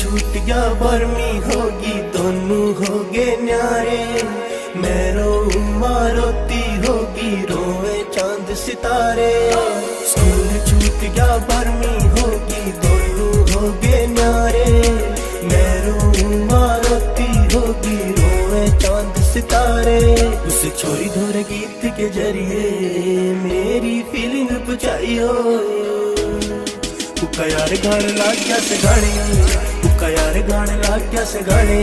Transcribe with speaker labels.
Speaker 1: छूट गया बर्मी होगी, दोनों हो गए न्यारे। मैं रोऊं माँ रोती होगी, रोए चांद सितारे। स्कूल छूट गया बर्मी होगी, दोनों हो गए न्यारे। मैं रोऊं माँ रोती होगी, रोए चांद सितारे। उस छोरी धोरे गीत के जरिए मेरी फीलिंग पहुंचाइयो। यार गाने लाग गया से गाने, यार गाने लाग गया से गाने।